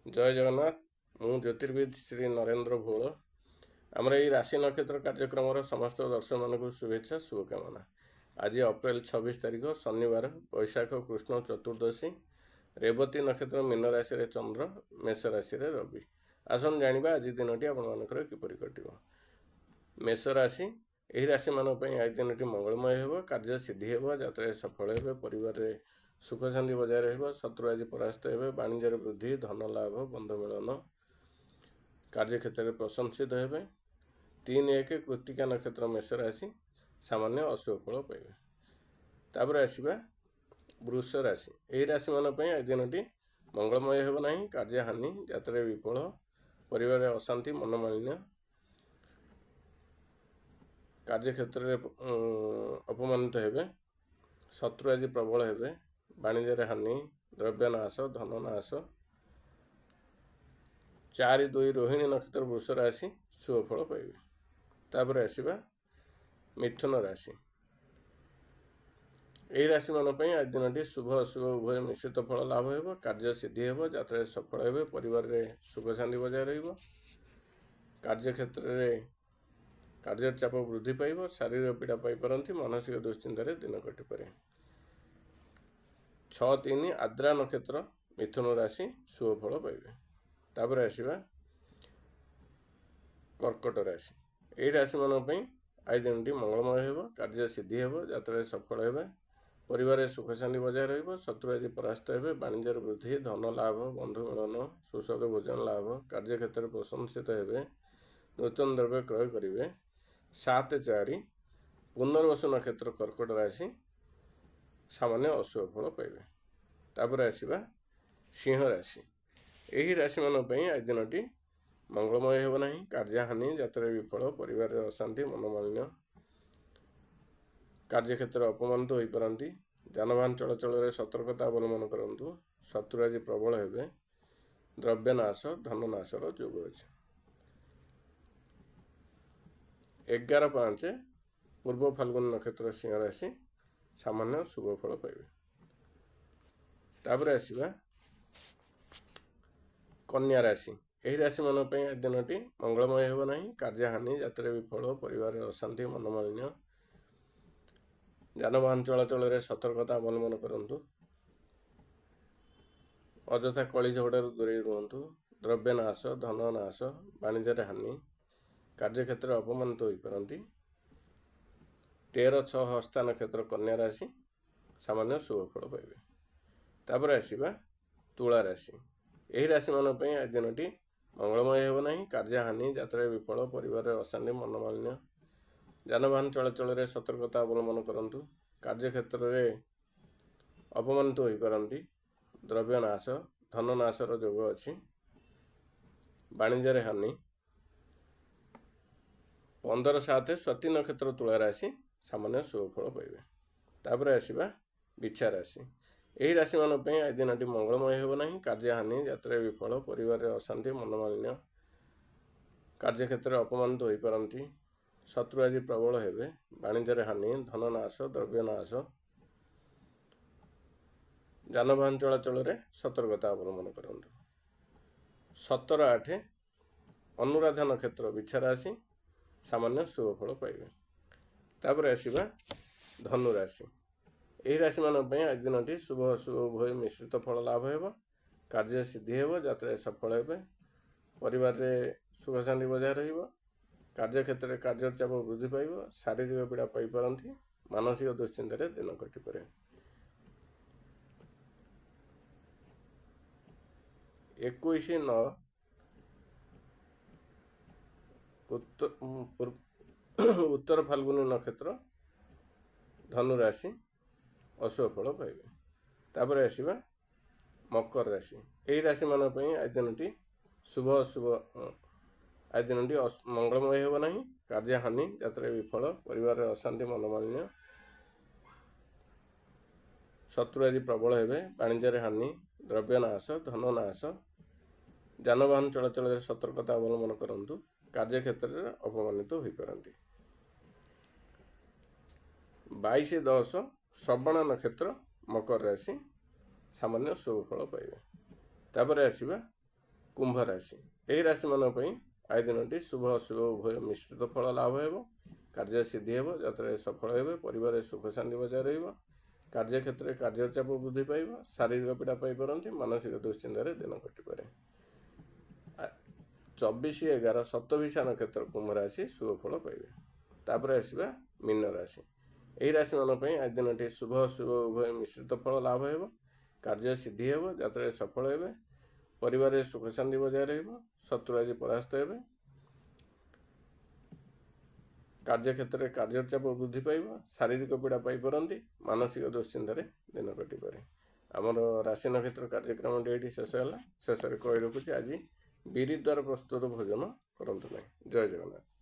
ଜୟ ଜଗନ୍ନାଥ। ମୁଁ ଜ୍ୟୋତିର୍ବିଦ ଶ୍ରୀ ନରେନ୍ଦ୍ର ଭୋଳ। ଆମର ଏହି ରାଶି ନକ୍ଷତ୍ର କାର୍ଯ୍ୟକ୍ରମର ସମସ୍ତ ଦର୍ଶକମାନଙ୍କୁ ଶୁଭେଚ୍ଛା ଶୁଭକାମନା। ଆଜି ଅପ୍ରେଲ 26 ତାରିଖ ଶନିବାର, ବୈଶାଖ କୃଷ୍ଣ ଚତୁର୍ଦ୍ଦଶୀ। ରେବତୀ ନକ୍ଷତ୍ର ମୀନ ରାଶିରେ ଚନ୍ଦ୍ର, ମେଷ ରାଶିରେ ରବି। ଆସନ୍ତୁ ଜାଣିବା ଆଜି ଦିନଟି ଆପଣମାନଙ୍କର କିପରି କଟିବ। ମେଷ ରାଶି, ଏହି ରାଶିମାନଙ୍କ ପାଇଁ ଆଜି ଦିନଟି ମଙ୍ଗଳମୟ ହେବ। କାର୍ଯ୍ୟ ସିଦ୍ଧି ହେବ, ଯାତ୍ରାରେ ସଫଳ ହେବେ, ପରିବାରରେ ସୁଖ ଶାନ୍ତି ବଜାୟ ରହିବ, ଶତ୍ରୁ ଆଜି ପରାସ୍ତ ହେବେ, ବାଣିଜ୍ୟରେ ବୃଦ୍ଧି, ଧନ ଲାଭ, ବନ୍ଧୁ ମିଳନ, କାର୍ଯ୍ୟକ୍ଷେତ୍ରରେ ପ୍ରଶଂସିତ ହେବେ। 3-1 କୃତ୍ତିକା ନକ୍ଷତ୍ର ମେଷ ରାଶି, ସାମାନ୍ୟ ଅଶୁଭ ଫଳ ପାଇବେ। ତାପରେ ଆସିବା ବୃଷ ରାଶି, ଏହି ରାଶିମାନଙ୍କ ପାଇଁ ଆଜି ଦିନଟି ମଙ୍ଗଳମୟ ହେବ ନାହିଁ। କାର୍ଯ୍ୟ ହାନି, ଯାତ୍ରାରେ ବିଫଳ, ପରିବାରରେ ଅଶାନ୍ତି, ମନମାଳିନ୍ୟ, କାର୍ଯ୍ୟକ୍ଷେତ୍ରରେ ଅପମାନିତ ହେବେ, ଶତ୍ରୁ ଆଜି ପ୍ରବଳ ହେବେ, ବାଣିଜ୍ୟରେ ହାନି, ଦ୍ରବ୍ୟ ନାଶ, ଧନ ନାଶ। 4-2 ରୋହିଣୀ ନକ୍ଷତ୍ର ବୃଷ ରାଶି, ଶୁଭ ଫଳ ପାଇବେ। ତାପରେ ଆସିବା ମିଥୁନ ରାଶି, ଏହି ରାଶିମାନଙ୍କ ପାଇଁ ଆଜି ଦିନଟି ଶୁଭ ଅଶୁଭ ଉଭୟ ମିଶ୍ରିତ ଫଳ ଲାଭ ହେବ। କାର୍ଯ୍ୟ ସିଦ୍ଧି ହେବ, ଯାତ୍ରାରେ ସଫଳ ହେବେ, ପରିବାରରେ ସୁଖ ଶାନ୍ତି ବଜାୟ ରହିବ, କାର୍ଯ୍ୟକ୍ଷେତ୍ରରେ କାର୍ଯ୍ୟ ଚାପ ବୃଦ୍ଧି ପାଇବ, ଶାରୀରିକ ପୀଡ଼ା ପାଇପାରନ୍ତି, ମାନସିକ ଦୁଶ୍ଚିନ୍ତାରେ ଦିନ କଟିପାରେ। 6-3 ଆଦ୍ରା ନକ୍ଷତ୍ର ମିଥୁନ ରାଶି, ଶୁଭ ଫଳ ପାଇବେ। ତାପରେ ଆସିବା କର୍କଟ ରାଶି, ଏହି ରାଶିମାନଙ୍କ ପାଇଁ ଆଜି ଦିନଟି ମଙ୍ଗଳମୟ ହେବ। କାର୍ଯ୍ୟ ସିଦ୍ଧି ହେବ, ଯାତ୍ରାରେ ସଫଳ ହେବେ, ପରିବାରରେ ସୁଖ ଶାନ୍ତି ବଜାୟ ରହିବ, ଶତ୍ରୁ ଆଜି ପରାସ୍ତ ହେବେ, ବାଣିଜ୍ୟର ବୃଦ୍ଧି, ଧନ ଲାଭ, ବନ୍ଧୁ ମିଳନ, ସୁସ୍ୱାଦୁ ଭୋଜନ ଲାଭ, କାର୍ଯ୍ୟକ୍ଷେତ୍ରରେ ପ୍ରଶଂସିତ ହେବେ, ନୂତନ ଦ୍ରବ୍ୟ କ୍ରୟ କରିବେ। 7-4 ପୁନର୍ବସୁ ନକ୍ଷତ୍ର କର୍କଟ ରାଶି, ସାମାନ୍ୟ ଅଶୁଭ ଫଳ ପାଇବେ। ତାପରେ ଆସିବା ସିଂହ ରାଶି, ଏହି ରାଶିମାନଙ୍କ ପାଇଁ ଆଜି ଦିନଟି ମଙ୍ଗଳମୟ ହେବ ନାହିଁ। କାର୍ଯ୍ୟହାନି, ଯାତ୍ରାରେ ବିଫଳ, ପରିବାରରେ ଅଶାନ୍ତି, ମନମାଳିନ୍ୟ, କାର୍ଯ୍ୟକ୍ଷେତ୍ରରେ ଅପମାନିତ ହୋଇପାରନ୍ତି, ଯାନବାହନ ଚଳାଚଳରେ ସତର୍କତା ଅବଲମ୍ବନ କରନ୍ତୁ, ଶତ୍ରୁ ଆଜି ପ୍ରବଳ ହେବେ, ଦ୍ରବ୍ୟ ନାଶ, ଧନ ନାଶର ଯୋଗ ଅଛି। 11-5 ପୂର୍ବ ଫାଲ୍ଗୁନ ନକ୍ଷତ୍ର ସିଂହ ରାଶି, ସାମାନ୍ୟ ଶୁଭ ଫଳ ପାଇବେ। ତାପରେ ଆସିବା କନ୍ୟା ରାଶି, ଏହି ରାଶିମାନଙ୍କ ପାଇଁ ଆଜି ଦିନଟି ମଙ୍ଗଳମୟ ହେବ ନାହିଁ। କାର୍ଯ୍ୟହାନି, ଯାତ୍ରାରେ ବିଫଳ, ପରିବାରରେ ଅଶାନ୍ତି, ମନମାଳିନ୍ୟ, ଯାନବାହନ ଚଳାଚଳରେ ସତର୍କତା ଅବଲମ୍ବନ କରନ୍ତୁ, ଅଯଥା କଳି ଝଗଡ଼ାରୁ ଦୂରେଇ ରୁହନ୍ତୁ, ଦ୍ରବ୍ୟ ନାଶ, ଧନ ନାଶ, ବାଣିଜ୍ୟରେ ହାନି, କାର୍ଯ୍ୟକ୍ଷେତ୍ରରେ ଅପମାନିତ ହୋଇପାରନ୍ତି। 13-6 ହସ୍ତା ନକ୍ଷତ୍ର କନ୍ୟା ରାଶି, ସାମାନ୍ୟ ଶୁଭ ଫଳ ପାଇବେ। ତାପରେ ଆସିବା ତୁଳା ରାଶି, ଏହି ରାଶିମାନଙ୍କ ପାଇଁ ଆଜି ଦିନଟି ମଙ୍ଗଳମୟ ହେବ ନାହିଁ। କାର୍ଯ୍ୟହାନି, ଯାତ୍ରାରେ ବିଫଳ, ପରିବାରରେ ଅଶାନ୍ତି, ମନମାଳିନ୍ୟ, ଯାନବାହନ ଚଳାଚଳରେ ସତର୍କତା ଅବଲମ୍ବନ କରନ୍ତୁ, କାର୍ଯ୍ୟକ୍ଷେତ୍ରରେ ଅପମାନିତ ହୋଇପାରନ୍ତି, ଦ୍ରବ୍ୟ ନାଶ, ଧନ ନାଶର ଯୋଗ ଅଛି, ବାଣିଜ୍ୟରେ ହାନି। 15-7 ସ୍ୱତୀ ନକ୍ଷତ୍ର ତୁଳା ରାଶି, ସାମାନ୍ୟ ଶୁଭ ଫଳ ପାଇବେ। ତାପରେ ଆସିବା ବିଛା ରାଶି, ଏହି ରାଶିମାନଙ୍କ ପାଇଁ ଆଜି ଦିନଟି ମଙ୍ଗଳମୟ ହେବ ନାହିଁ। କାର୍ଯ୍ୟହାନି, ଯାତ୍ରାରେ ବିଫଳ, ପରିବାରରେ ଅଶାନ୍ତି, ମନମାଳିନ୍ୟ, କାର୍ଯ୍ୟକ୍ଷେତ୍ରରେ ଅପମାନିତ ହୋଇପାରନ୍ତି, ଶତ୍ରୁ ଆଜି ପ୍ରବଳ ହେବେ, ବାଣିଜ୍ୟରେ ହାନି, ଧନ ନାଶ, ଦ୍ରବ୍ୟ ନାଶ, ଯାନବାହନ ଚଳାଚଳରେ ସତର୍କତା ଅବଲମ୍ବନ କରନ୍ତୁ। 17-8 ଅନୁରାଧା ନକ୍ଷତ୍ର ବିଛା ରାଶି, ସାମାନ୍ୟ ଶୁଭ ଫଳ ପାଇବେ। ତାପରେ ଆସିବା ଧନୁ ରାଶି, ଏହି ରାଶିମାନଙ୍କ ପାଇଁ ଆଜି ଦିନଟି ଶୁଭ ଅଶୁଭ ଉଭୟ ମିଶ୍ରିତ ଫଳ ଲାଭ ହେବ। କାର୍ଯ୍ୟ ସିଦ୍ଧି ହେବ, ଯାତ୍ରାରେ ସଫଳ ହେବେ, ପରିବାରରେ ସୁଖ ଶାନ୍ତି ବଜାୟ ରହିବ, କାର୍ଯ୍ୟକ୍ଷେତ୍ରରେ କାର୍ଯ୍ୟ ଚାପ ବୃଦ୍ଧି ପାଇବ, ଶାରୀରିକ ପୀଡ଼ା ପାଇପାରନ୍ତି, ମାନସିକ ଦୁଶ୍ଚିନ୍ତାରେ ଦିନ କଟିପାରେ। 21-9 ଉତ୍ତର ଫାଲ୍ଗୁନି ନକ୍ଷତ୍ର ଧନୁ ରାଶି, ଅଶୁଭ ଫଳ ପାଇବେ। ତାପରେ ଆସିବା ମକର ରାଶି, ଏହି ରାଶିମାନଙ୍କ ପାଇଁ ଆଜି ଦିନଟି ଶୁଭ ଅଶୁଭ ଆଜି ଦିନଟି ମଙ୍ଗଳମୟ ହେବ ନାହିଁ। କାର୍ଯ୍ୟହାନି, ଯାତ୍ରାରେ ବିଫଳ, ପରିବାରରେ ଅଶାନ୍ତି, ମନମାଳିନ୍ୟ, ଶତ୍ରୁ ଆଜି ପ୍ରବଳ ହେବେ, ବାଣିଜ୍ୟରେ ହାନି, ଦ୍ରବ୍ୟ ନାଶ, ଧନ ନାଶ, ଯାନବାହନ ଚଳାଚଳରେ ସତର୍କତା ଅବଲମ୍ବନ କରନ୍ତୁ, କାର୍ଯ୍ୟକ୍ଷେତ୍ରରେ ଅପମାନିତ ହୋଇପାରନ୍ତି। 22-10 ଶ୍ରବଣ ନକ୍ଷତ୍ର ମକର ରାଶି, ସାମାନ୍ୟ ଶୁଭ ଫଳ ପାଇବେ। ତାପରେ ଆସିବା कुंभ राशि ଏହି ରାଶିମାନଙ୍କ ପାଇଁ ଆଜି ଦିନଟି ଶୁଭ ଅଶୁଭ ଉଭୟ ମିଶ୍ରିତ ଫଳ ଲାଭ ହେବ। କାର୍ଯ୍ୟ ସିଦ୍ଧି ହେବ, ଯାତ୍ରାରେ ସଫଳ ହେବେ, ପରିବାରରେ ସୁଖ ଶାନ୍ତି ବଜାୟ ରହିବ। କାର୍ଯ୍ୟକ୍ଷେତ୍ରରେ କାର୍ଯ୍ୟଚାପ ବୃଦ୍ଧି ପାଇବ, ଶାରୀରିକ ପୀଡ଼ା ପାଇପାରନ୍ତି, ମାନସିକ ଦୁଶ୍ଚିନ୍ତାରେ ଦିନ କଟିପାରେ। 24/11 ଶତଭିଷା ନକ୍ଷତ୍ର କୁମ୍ଭ ରାଶି ଶୁଭ ଫଳ ପାଇବେ। ତାପରେ ଆସିବା ମୀନ ରାଶି। ଏହି ରାଶିମାନଙ୍କ ପାଇଁ ଆଜି ଦିନଟି ଶୁଭ ଅଶୁଭ ଉଭୟ ମିଶ୍ରିତ ଫଳ ଲାଭ ହେବ। କାର୍ଯ୍ୟ ସିଦ୍ଧି ହେବ, ଯାତ୍ରାରେ ସଫଳ ହେବେ, ପରିବାରରେ ସୁଖ ଶାନ୍ତି ବଜାୟ ରହିବ, ଶତ୍ରୁ ଆଜି ପରାସ୍ତ ହେବେ। କାର୍ଯ୍ୟକ୍ଷେତ୍ରରେ କାର୍ଯ୍ୟଚାପ ବୃଦ୍ଧି ପାଇବ, ଶାରୀରିକ ପୀଡ଼ା ପାଇପାରନ୍ତି, ମାନସିକ ଦୁଶ୍ଚିନ୍ତାରେ ଦିନ କଟିପାରେ। ଆମର ରାଶି ନକ୍ଷତ୍ର କାର୍ଯ୍ୟକ୍ରମଟି ଏଇଠି ଶେଷ ହେଲା। ଶେଷରେ କହି ରଖୁଛି, ଆଜି ବିରି ଦ୍ୱାରା ପ୍ରସ୍ତୁତ ଭୋଜନ କରନ୍ତୁ ନାହିଁ। ଜୟ ଜଗନ୍ନାଥ।